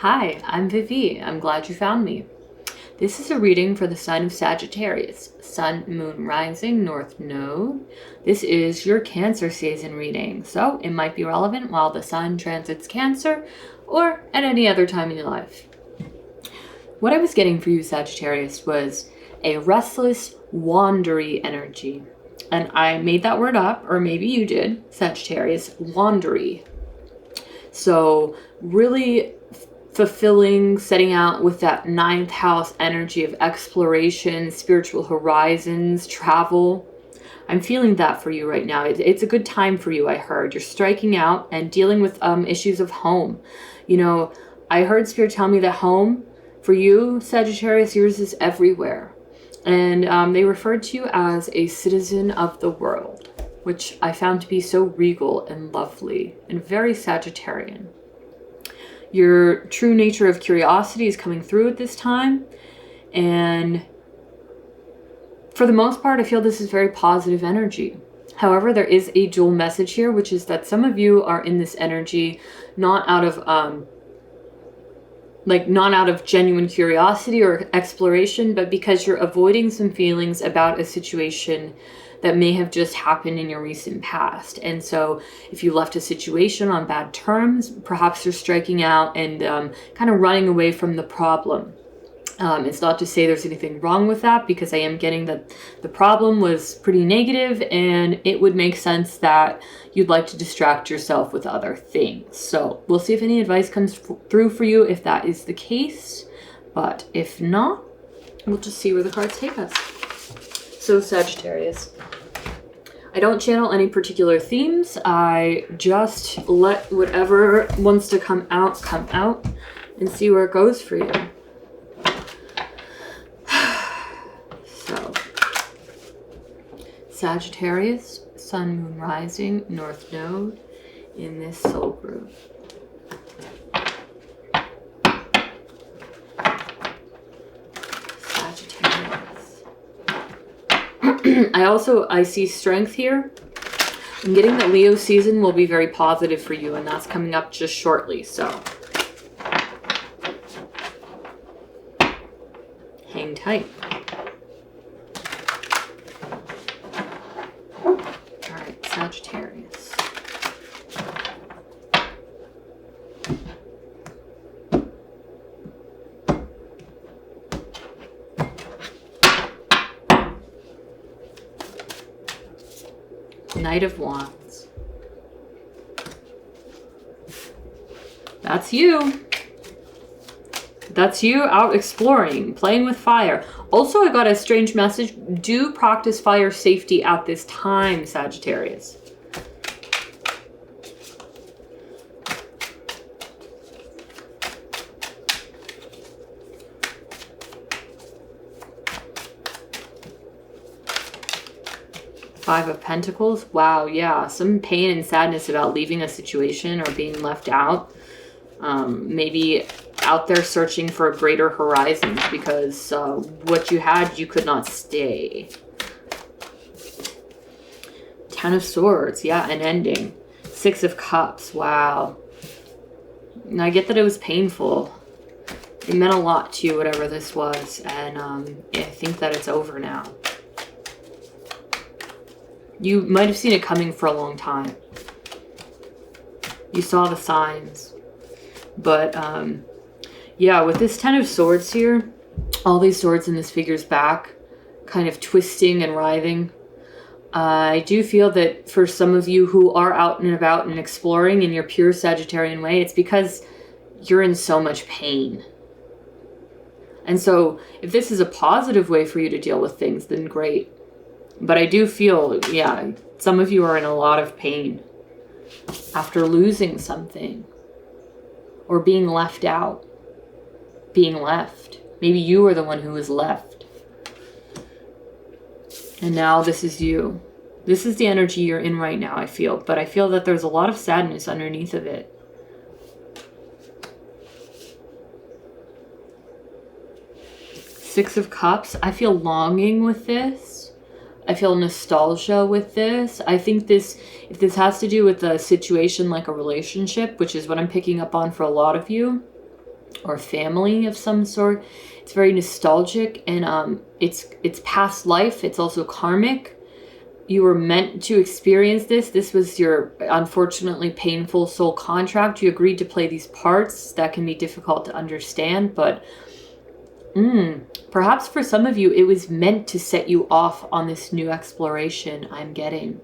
Hi, I'm Vivi. I'm glad you found me. This is a reading for the sign of Sagittarius, Sun, Moon, Rising, North Node. This is your Cancer season reading, so it might be relevant while the Sun transits Cancer or at any other time in your life. What I was getting for you, Sagittarius, was a restless, wandery energy. And I made that word up, or maybe you did, Sagittarius, wandery. So really fulfilling, setting out with that ninth house energy of exploration, spiritual horizons, travel. I'm feeling that for you right now. It's a good time for you, I heard. You're striking out and dealing with issues of home. You know, I heard Spirit tell me that home, for you, Sagittarius, yours is everywhere. And they referred to you as a citizen of the world, which I found to be so regal and lovely and very Sagittarian. Your true nature of curiosity is coming through at this time. And for the most part, I feel this is very positive energy. However, there is a dual message here, which is that some of you are in this energy not out of genuine curiosity or exploration, but because you're avoiding some feelings about a situation that may have just happened in your recent past. And so if you left a situation on bad terms, perhaps you're striking out and kind of running away from the problem. It's not to say there's anything wrong with that, because I am getting that the problem was pretty negative and it would make sense that you'd like to distract yourself with other things. So we'll see if any advice comes through for you if that is the case. But if not, we'll just see where the cards take us. So Sagittarius, I don't channel any particular themes. I just let whatever wants to come out and see where it goes for you. So, Sagittarius, Sun, Moon, Rising, North Node in this soul group. I see strength here. I'm getting that Leo season will be very positive for you, and that's coming up just shortly, so hang tight. All right, Sagittarius. Knight of Wands. That's you. That's you out exploring, playing with fire. Also, I got a strange message. Do practice fire safety at this time, Sagittarius. Five of Pentacles. Wow, yeah. Some pain and sadness about leaving a situation or being left out. Maybe out there searching for greater horizons because what you had, you could not stay. Ten of Swords. Yeah, an ending. Six of Cups. Wow. And I get that it was painful. It meant a lot to you, whatever this was. And I think that it's over now. You might have seen it coming for a long time. You saw the signs. But, yeah, with this Ten of Swords here, all these swords in this figure's back, kind of twisting and writhing. I do feel that for some of you who are out and about and exploring in your pure Sagittarian way, it's because you're in so much pain. And so if this is a positive way for you to deal with things, then great. But I do feel, yeah, some of you are in a lot of pain after losing something or being left out, being left. Maybe you are the one who was left. And now this is you. This is the energy you're in right now, I feel. But I feel that there's a lot of sadness underneath of it. Six of Cups. I feel longing with this. I feel nostalgia with this. I think this, if this has to do with a situation like a relationship, which is what I'm picking up on for a lot of you, or family of some sort. It's very nostalgic, and it's past life. It's also karmic. You were meant to experience this. This was your unfortunately painful soul contract. You agreed to play these parts that can be difficult to understand, but perhaps for some of you, it was meant to set you off on this new exploration I'm getting.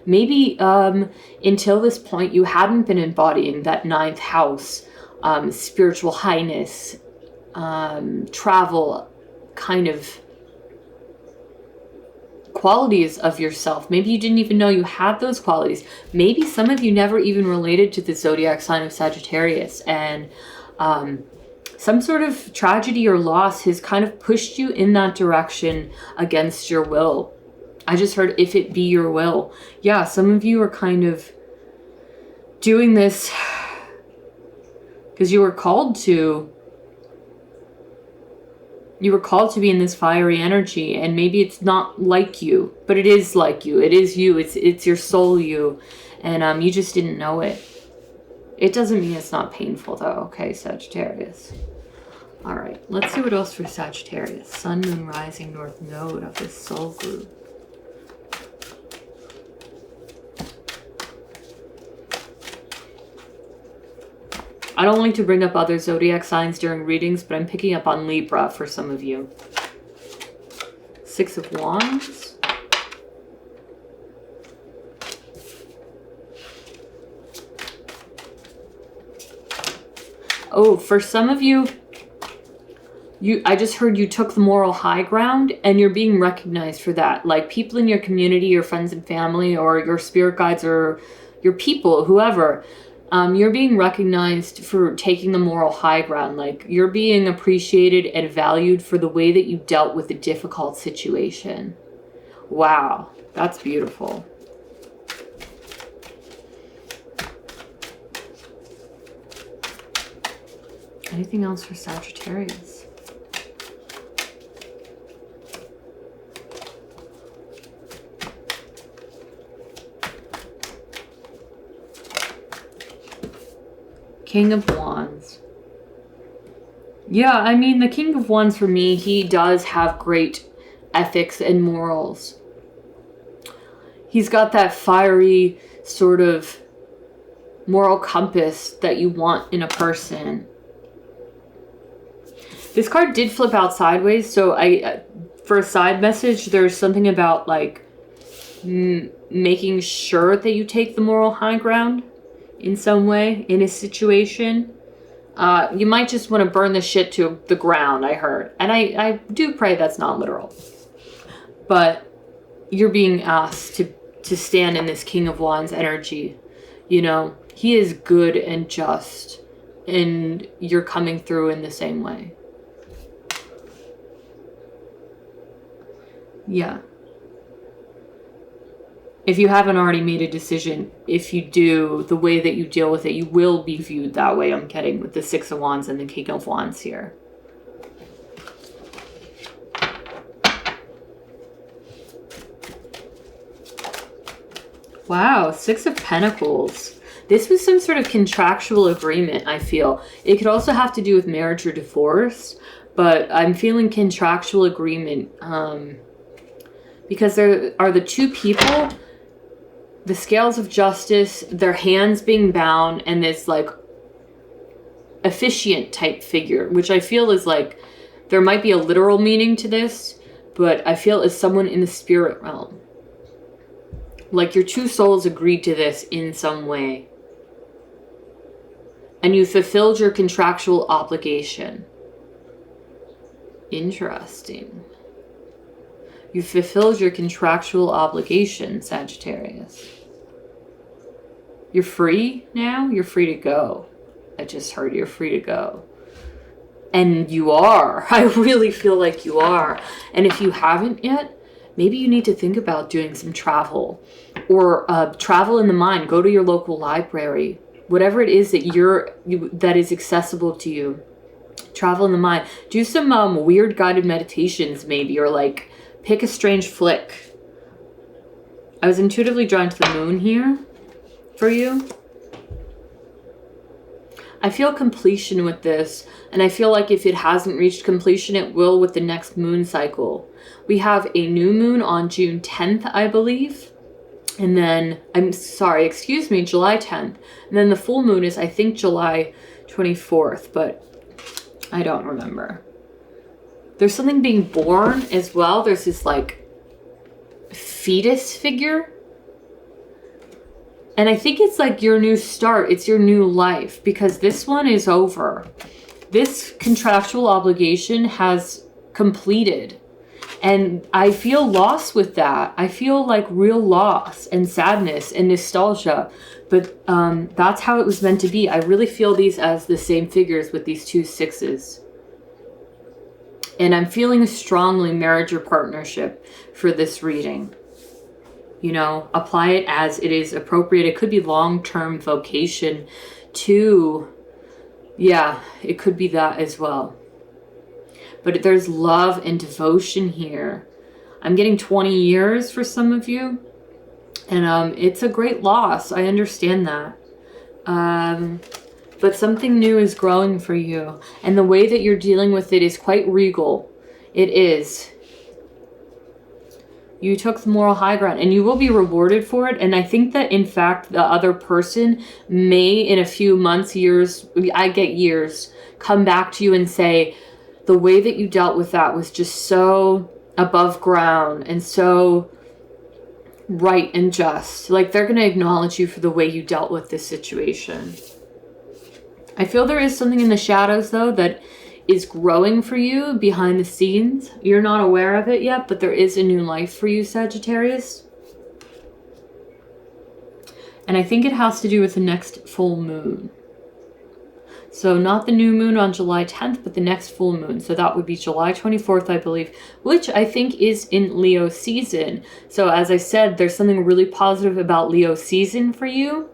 Maybe until this point, you hadn't been embodying that ninth house, spiritual highness, travel kind of qualities of yourself. Maybe you didn't even know you had those qualities. Maybe some of you never even related to the zodiac sign of Sagittarius, and some sort of tragedy or loss has kind of pushed you in that direction against your will. I just heard, if it be your will. Yeah, some of you are kind of doing this because you were called to. You were called to be in this fiery energy, and maybe it's not like you, but it is like you. It is you. It's your soul you, and you just didn't know it. It doesn't mean it's not painful, though. Okay, Sagittarius. All right, let's see what else for Sagittarius. Sun, Moon, Rising, North Node of this soul group. I don't like to bring up other zodiac signs during readings, but I'm picking up on Libra for some of you. Six of Wands. Oh, for some of you, I just heard you took the moral high ground, and you're being recognized for that. Like people in your community, your friends and family, or your spirit guides, or your people, whoever. You're being recognized for taking the moral high ground. Like you're being appreciated and valued for the way that you dealt with a difficult situation. Wow, that's beautiful. Anything else for Sagittarius? King of Wands. Yeah, I mean, the King of Wands for me, he does have great ethics and morals. He's got that fiery sort of moral compass that you want in a person. This card did flip out sideways, so for a side message, there's something about like making sure that you take the moral high ground in some way, in a situation. You might just want to burn the shit to the ground, I heard. And I do pray that's not literal. But you're being asked to stand in this King of Wands energy. You know, he is good and just, and you're coming through in the same way. Yeah. If you haven't already made a decision, if you do, the way that you deal with it, you will be viewed that way, I'm getting, with the Six of Wands and the King of Wands here. Wow, Six of Pentacles. This was some sort of contractual agreement, I feel. It could also have to do with marriage or divorce, but I'm feeling contractual agreement because there are the two people, the scales of justice, their hands being bound, and this like officiant type figure, which I feel is like, there might be a literal meaning to this, but I feel is someone in the spirit realm. Like your two souls agreed to this in some way. And you fulfilled your contractual obligation. Interesting. You fulfilled your contractual obligation, Sagittarius. You're free now? You're free to go. I just heard you're free to go. And you are. I really feel like you are. And if you haven't yet, maybe you need to think about doing some travel. Or travel in the mind. Go to your local library. Whatever it is that that is accessible to you. Travel in the mind. Do some weird guided meditations maybe. Or like pick a strange flick. I was intuitively drawn to the moon here for you. I feel completion with this, and I feel like if it hasn't reached completion, it will with the next moon cycle. We have a new moon on June 10th, I believe. And then, July 10th. And then the full moon is, I think, July 24th, but I don't remember. There's something being born as well. There's this like fetus figure. And I think it's like your new start. It's your new life, because this one is over. This contractual obligation has completed. And I feel loss with that. I feel like real loss and sadness and nostalgia. But that's how it was meant to be. I really feel these as the same figures with these 2 6s. And I'm feeling a strongly marriage or partnership for this reading. You know, apply it as it is appropriate. It could be long-term vocation too. Yeah, it could be that as well. But there's love and devotion here. I'm getting 20 years for some of you. And it's a great loss. I understand that. But something new is growing for you. And the way that you're dealing with it is quite regal. It is. You took the moral high ground, and you will be rewarded for it. And I think that, in fact, the other person may, in a few months, years, I get years, come back to you and say, the way that you dealt with that was just so above ground and so right and just. Like, they're going to acknowledge you for the way you dealt with this situation. I feel there is something in the shadows, though, that is growing for you behind the scenes. You're not aware of it yet, but there is a new life for you, Sagittarius. And I think it has to do with the next full moon. So not the new moon on July 10th, but the next full moon. So that would be July 24th, I believe, which I think is in Leo season. So as I said, there's something really positive about Leo season for you.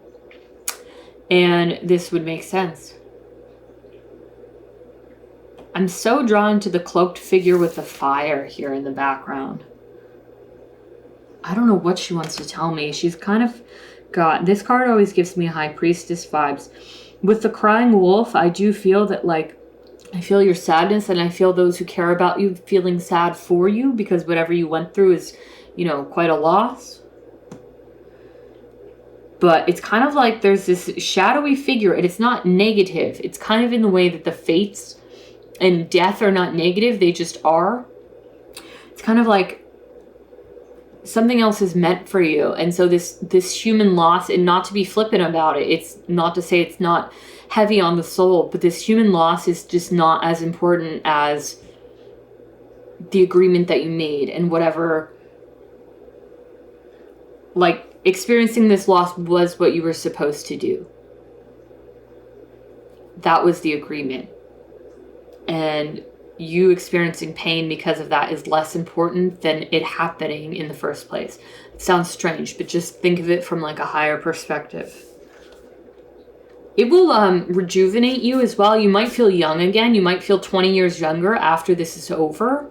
And this would make sense. I'm so drawn to the cloaked figure with the fire here in the background. I don't know what she wants to tell me. She's kind of got... This card always gives me High Priestess vibes. With the crying wolf, I do feel that, like, I feel your sadness, and I feel those who care about you feeling sad for you, because whatever you went through is, you know, quite a loss. But it's kind of like there's this shadowy figure, and it's not negative. It's kind of in the way that the fates and death are not negative, they just are. It's kind of like something else is meant for you. And so this human loss, and not to be flippant about it, it's not to say it's not heavy on the soul, but this human loss is just not as important as the agreement that you made, and whatever, like, experiencing this loss was what you were supposed to do. That was the agreement. And you experiencing pain because of that is less important than it happening in the first place. It sounds strange, but just think of it from like a higher perspective. It will rejuvenate you as well. You might feel young again. You might feel 20 years younger after this is over.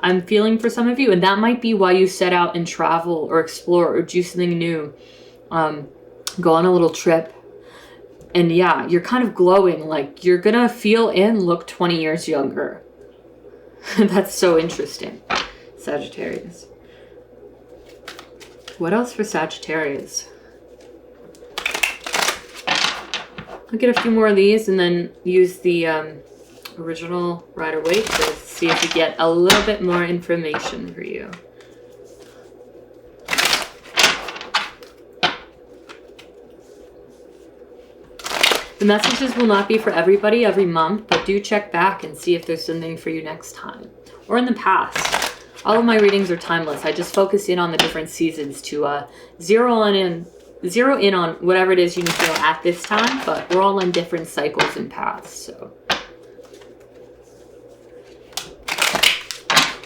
I'm feeling for some of you, and that might be why you set out and travel or explore or do something new. Go on a little trip. And yeah, you're kind of glowing, like you're gonna feel and look 20 years younger. That's so interesting, Sagittarius. What else for Sagittarius? I'll get a few more of these and then use the original Rider-Waite to see if we get a little bit more information for you. The messages will not be for everybody every month, but do check back and see if there's something for you next time or in the past. All of my readings are timeless. I just focus in on the different seasons to zero in on whatever it is you need to know at this time, but we're all on different cycles and paths. So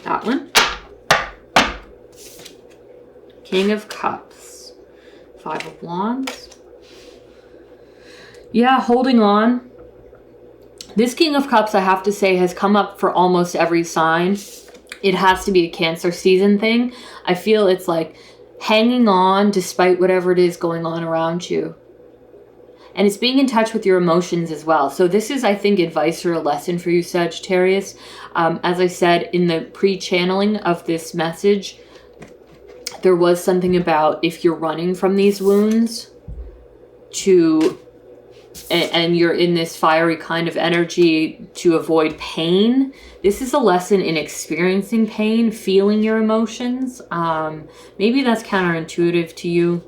that one. King of Cups. 5 of Wands. Yeah, holding on. This King of Cups, I have to say, has come up for almost every sign. It has to be a Cancer season thing. I feel it's like hanging on despite whatever it is going on around you. And it's being in touch with your emotions as well. So this is, I think, advice or a lesson for you, Sagittarius. As I said in the pre-channeling of this message, there was something about if you're running from these wounds and you're in this fiery kind of energy to avoid pain. This is a lesson in experiencing pain, feeling your emotions. Maybe that's counterintuitive to you,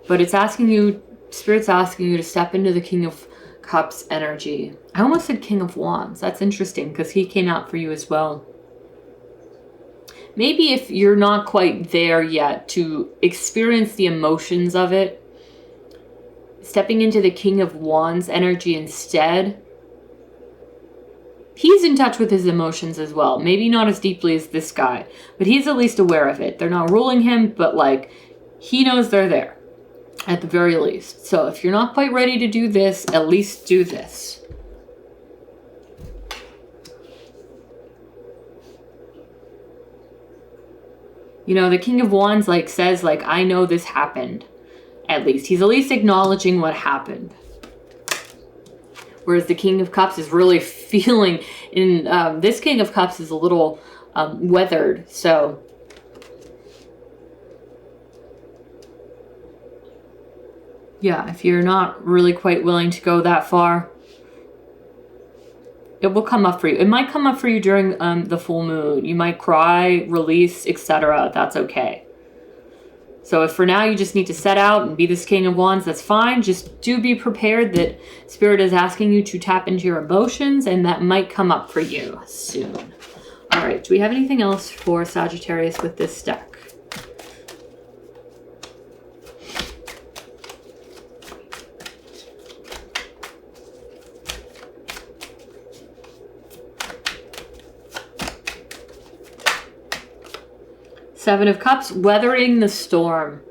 but it's asking you, Spirit's asking you to step into the King of Cups energy. I almost said King of Wands. That's interesting because he came out for you as well. Maybe if you're not quite there yet to experience the emotions of it, stepping into the King of Wands energy instead. He's in touch with his emotions as well. Maybe not as deeply as this guy, but he's at least aware of it. They're not ruling him, but like he knows they're there at the very least. So if you're not quite ready to do this, at least do this. You know, the King of Wands like says like, I know this happened. At least he's at least acknowledging what happened. Whereas the King of Cups is really feeling in this King of Cups is a little weathered. So yeah, if you're not really quite willing to go that far, it will come up for you. It might come up for you during the full moon. You might cry, release, etc. That's okay. So if for now you just need to set out and be this King of Wands, that's fine. Just do be prepared that Spirit is asking you to tap into your emotions, and that might come up for you soon. All right, do we have anything else for Sagittarius with this deck? Seven of Cups, weathering the storm.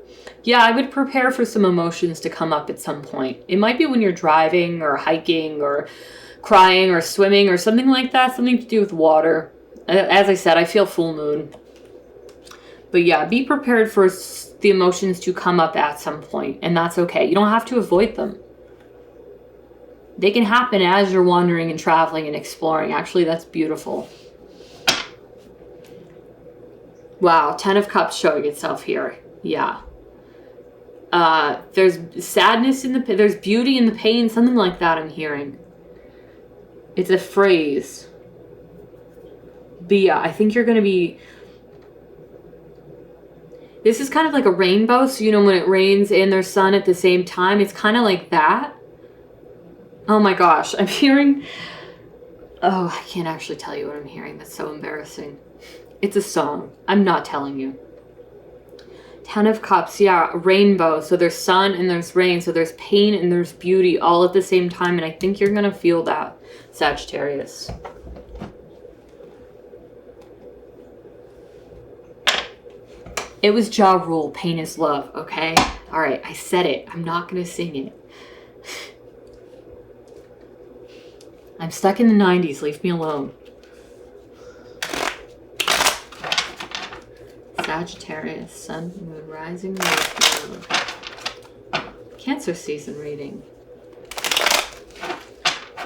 Yeah, I would prepare for some emotions to come up at some point. It might be when you're driving or hiking or crying or swimming or something like that. Something to do with water. As I said, I feel full moon. But yeah, be prepared for the emotions to come up at some point, and that's okay. You don't have to avoid them. They can happen as you're wandering and traveling and exploring. Actually, that's beautiful. Wow, 10 of Cups showing itself here. Yeah. There's sadness in there's beauty in the pain, something like that I'm hearing. It's a phrase. But yeah, I think you're going to be... This is kind of like a rainbow, so you know when it rains and there's sun at the same time, it's kind of like that. Oh my gosh, I'm hearing... Oh, I can't actually tell you what I'm hearing. That's so embarrassing. It's a song. I'm not telling you. 10 of Cups, yeah, rainbow. So there's sun and there's rain. So there's pain and there's beauty all at the same time. And I think you're going to feel that, Sagittarius. It was Ja Rule, Pain is Love, okay? All right, I said it. I'm not going to sing it. I'm stuck in the 90s. Leave me alone. Sagittarius, Sun, Moon, Rising, Cancer season reading.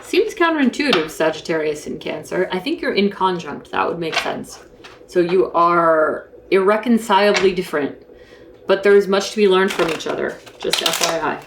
Seems counterintuitive, Sagittarius and Cancer. I think you're in conjunct. That would make sense. So you are irreconcilably different, but there's much to be learned from each other. Just FYI.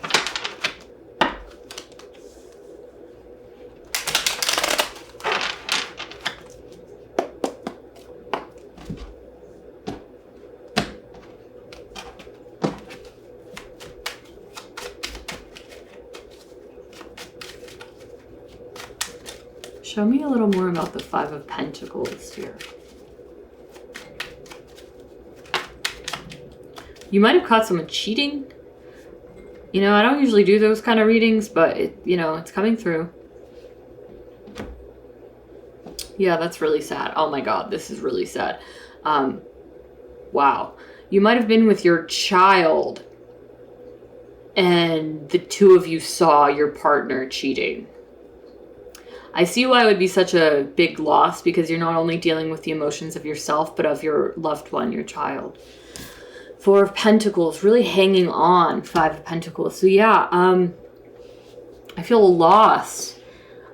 Show me a little more about the Five of Pentacles here. You might have caught someone cheating. You know, I don't usually do those kind of readings, but it's coming through. Yeah, that's really sad. Oh my God, this is really sad. Wow. You might have been with your child and the two of you saw your partner cheating. I see why it would be such a big loss, because you're not only dealing with the emotions of yourself, but of your loved one, your child. Four of Pentacles, really hanging on. Five of Pentacles. So yeah, I feel lost.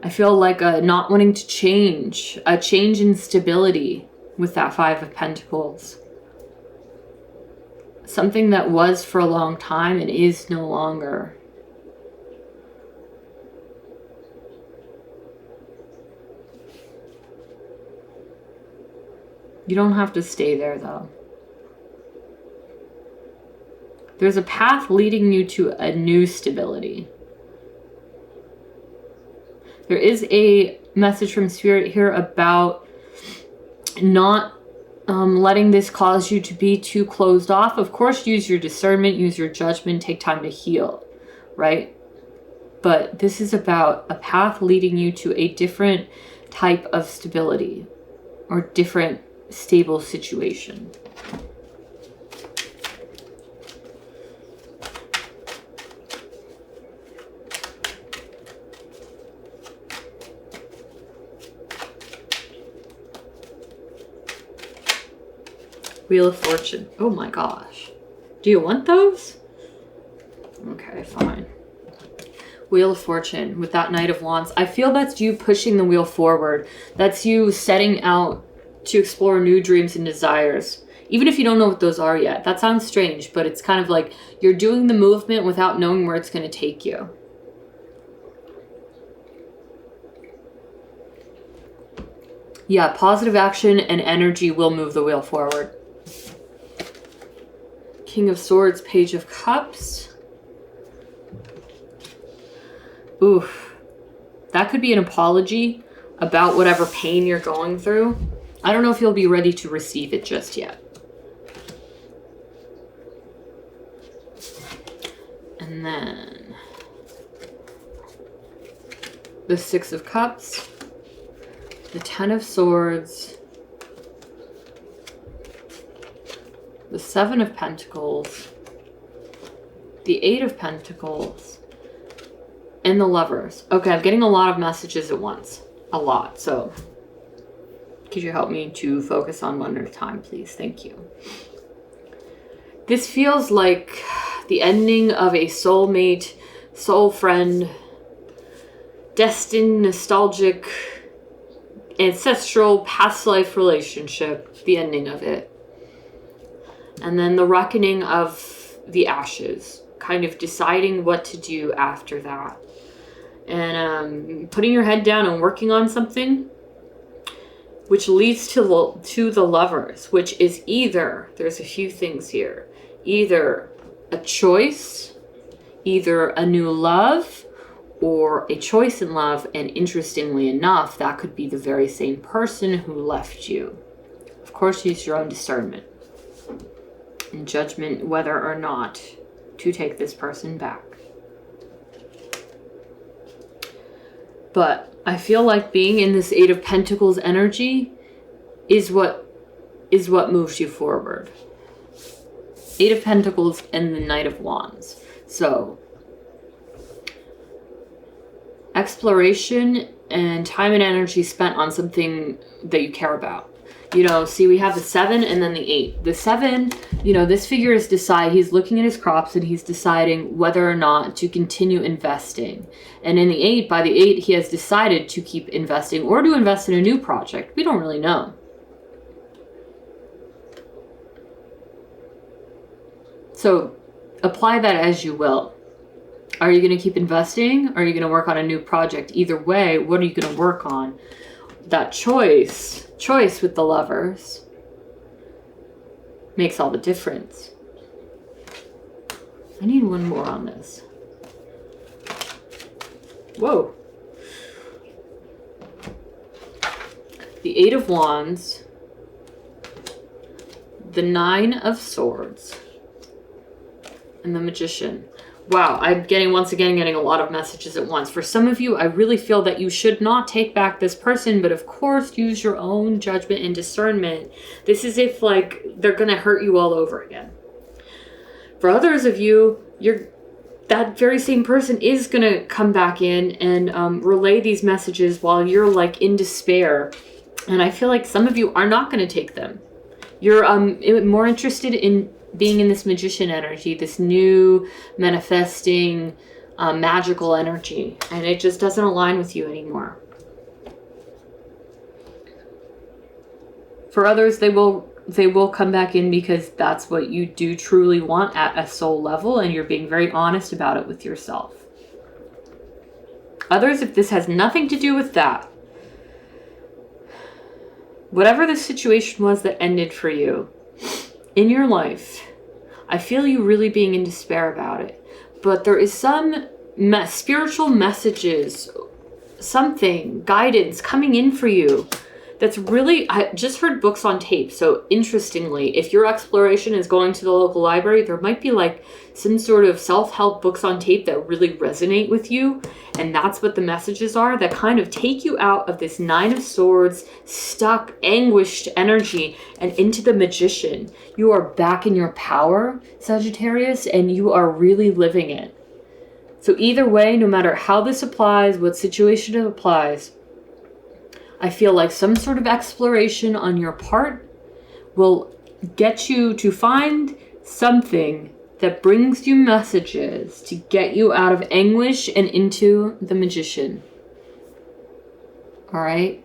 I feel like not wanting to change. A change in stability with that Five of Pentacles. Something that was for a long time and is no longer. You don't have to stay there though. There's a path leading you to a new stability. There is a message from Spirit here about not letting this cause you to be too closed off. Of course, use your discernment, use your judgment, take time to heal, right? But this is about a path leading you to a different type of stability or different stable situation. Wheel of Fortune. Oh my gosh. Do you want those? Okay, fine. Wheel of Fortune with that Knight of Wands. I feel that's you pushing the wheel forward. That's you setting out to explore new dreams and desires. Even if you don't know what those are yet. That sounds strange, but it's kind of like you're doing the movement without knowing where it's going to take you. Yeah, positive action and energy will move the wheel forward. King of Swords, Page of Cups. Oof. That could be an apology about whatever pain you're going through. I don't know if you'll be ready to receive it just yet. And then the Six of Cups, the Ten of Swords, the Seven of Pentacles, the Eight of Pentacles, and the Lovers. Okay, I'm getting a lot of messages at once. A lot. So could you help me to focus on one at a time, please? Thank you. This feels like the ending of a soulmate, soul friend, destined, nostalgic, ancestral, past life relationship. The ending of it. And then the reckoning of the ashes, kind of deciding what to do after that. And putting your head down and working on something, which leads to the Lovers, which is either, there's a few things here, either a choice, either a new love, or a choice in love. And interestingly enough, that could be the very same person who left you. Of course, use your own discernment and judgment whether or not to take this person back. But I feel like being in this Eight of Pentacles energy is what moves you forward. Eight of Pentacles and the Knight of Wands. So exploration and time and energy spent on something that you care about. You know, see, we have the 7 and then the 8. The 7, you know, this figure is he's looking at his crops and he's deciding whether or not to continue investing. And in the 8, by the 8, he has decided to keep investing or to invest in a new project. We don't really know. So apply that as you will. Are you going to keep investing? Or are you going to work on a new project? Either way, what are you going to work on? That choice with the Lovers makes all the difference. I need one more on this. Whoa. The Eight of Wands, the Nine of Swords, and the Magician. Wow, I'm once again getting a lot of messages at once. For some of you, I really feel that you should not take back this person, but of course, use your own judgment and discernment. This is if, like, they're going to hurt you all over again. For others of you, that very same person is going to come back in and relay these messages while you're, like, in despair. And I feel like some of you are not going to take them. You're more interested in being in this Magician energy, this new manifesting, magical energy, and it just doesn't align with you anymore. For others, they will come back in because that's what you do truly want at a soul level, and you're being very honest about it with yourself. Others, if this has nothing to do with that, whatever the situation was that ended for you in your life, I feel you really being in despair about it. But there is some spiritual messages, something, guidance coming in for you. That's really, I just heard books on tape. So interestingly, if your exploration is going to the local library, there might be like some sort of self-help books on tape that really resonate with you. And that's what the messages are, that kind of take you out of this Nine of Swords, stuck, anguished energy and into the Magician. You are back in your power, Sagittarius, and you are really living it. So either way, no matter how this applies, what situation it applies, I feel like some sort of exploration on your part will get you to find something that brings you messages to get you out of anguish and into the Magician. All right?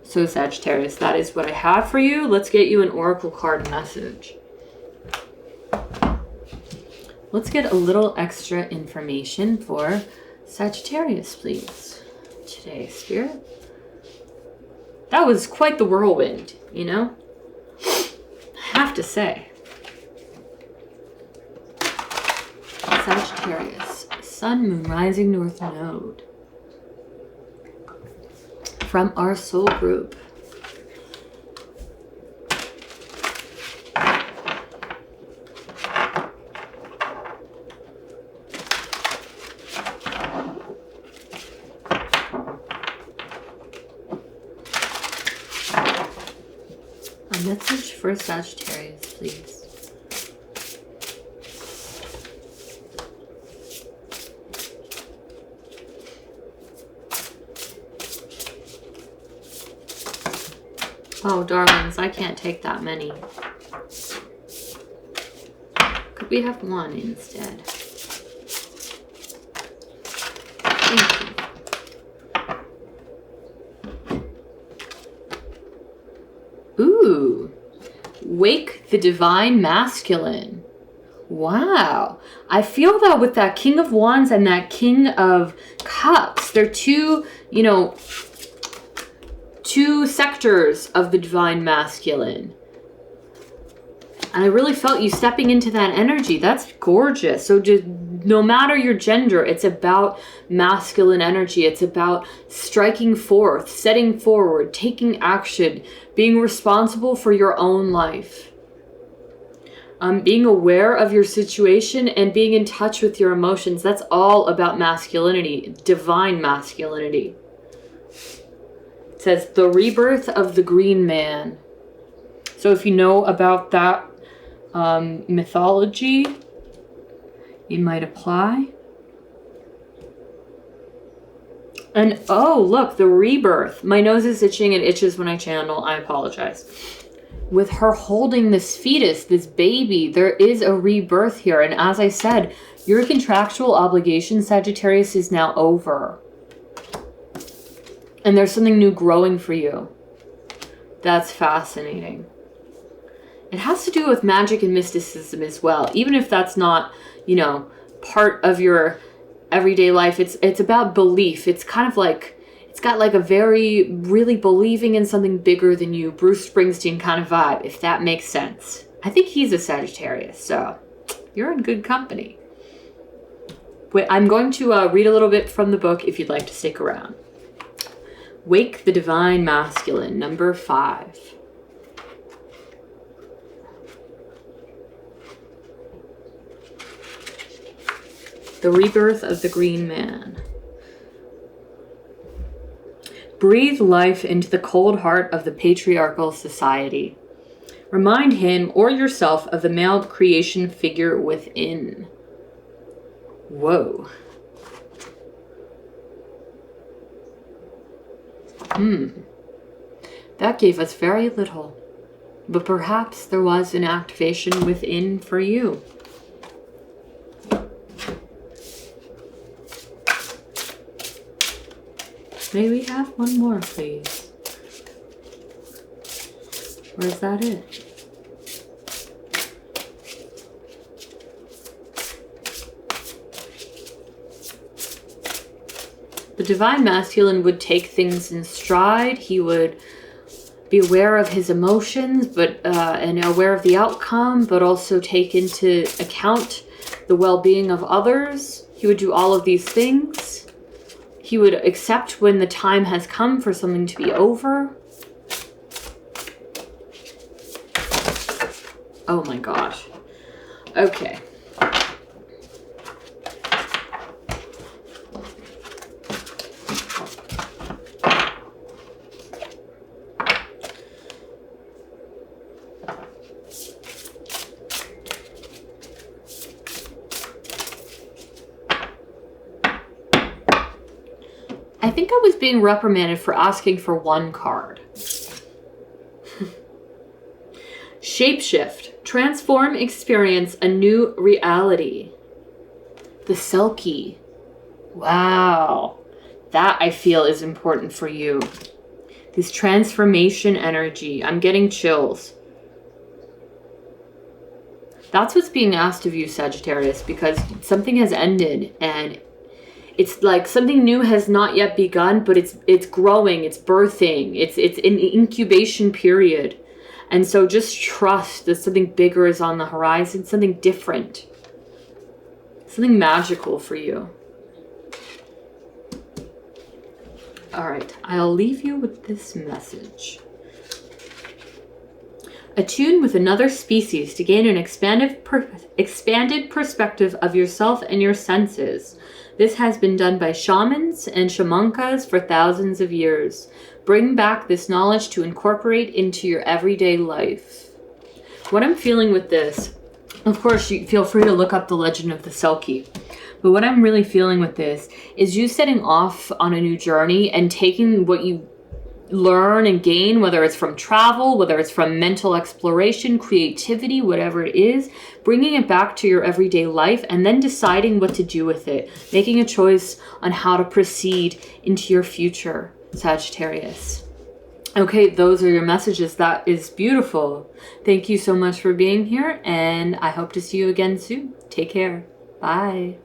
So Sagittarius, that is what I have for you. Let's get you an oracle card message. Let's get a little extra information for Sagittarius, please. Today, Spirit. That was quite the whirlwind, you know? I have to say. Sagittarius, Sun, Moon, Rising, North Node. From our soul group. Message for Sagittarius, please. Oh, darlings, I can't take that many. Could we have one instead? Thank you. Ooh, wake the divine masculine. Wow. I feel that with that King of Wands and that King of Cups, they're two, two sectors of the divine masculine. And I really felt you stepping into that energy. That's gorgeous. So just, no matter your gender, it's about masculine energy. It's about striking forth, setting forward, taking action, being responsible for your own life. Being aware of your situation and being in touch with your emotions. That's all about masculinity, divine masculinity. It says the rebirth of the green man. So if you know about that mythology, you might apply. And oh, look, the rebirth. My nose is itching. It itches when I channel. I apologize. With her holding this fetus, this baby, there is a rebirth here. And as I said, your contractual obligation, Sagittarius, is now over. And there's something new growing for you. That's fascinating. It has to do with magic and mysticism as well. Even if that's not, part of your everyday life, it's about belief. It's kind of like, it's got like a very, really believing in something bigger than you, Bruce Springsteen kind of vibe, if that makes sense. I think he's a Sagittarius, so you're in good company. Wait, I'm going to read a little bit from the book if you'd like to stick around. Wake the Divine Masculine, number 5. The rebirth of the green man. Breathe life into the cold heart of the patriarchal society. Remind him or yourself of the male creation figure within. Whoa. That gave us very little, but perhaps there was an activation within for you. May we have one more, please? Or is that it? The divine masculine would take things in stride. He would be aware of his emotions, but and aware of the outcome, but also take into account the well-being of others. He would do all of these things. He would accept when the time has come for something to be over. Oh my gosh. Okay. I think I was being reprimanded for asking for one card. Shapeshift. Transform, experience a new reality. The Selkie. Wow. That I feel is important for you. This transformation energy. I'm getting chills. That's what's being asked of you, Sagittarius, because something has ended and it's like something new has not yet begun, but it's growing, it's birthing, it's an incubation period. And so just trust that something bigger is on the horizon, something different, something magical for you. All right, I'll leave you with this message. Attune with another species to gain an expanded perspective of yourself and your senses. This has been done by shamans and shamankas for thousands of years. Bring back this knowledge to incorporate into your everyday life. What I'm feeling with this, of course, you feel free to look up the legend of the Selkie. But what I'm really feeling with this is you setting off on a new journey and taking what you learn and gain, whether it's from travel, whether it's from mental exploration, creativity, whatever it is, bringing it back to your everyday life and then deciding what to do with it, making a choice on how to proceed into your future, Sagittarius. Okay, those are your messages. That is beautiful. Thank you so much for being here, and I hope to see you again soon. Take care. Bye.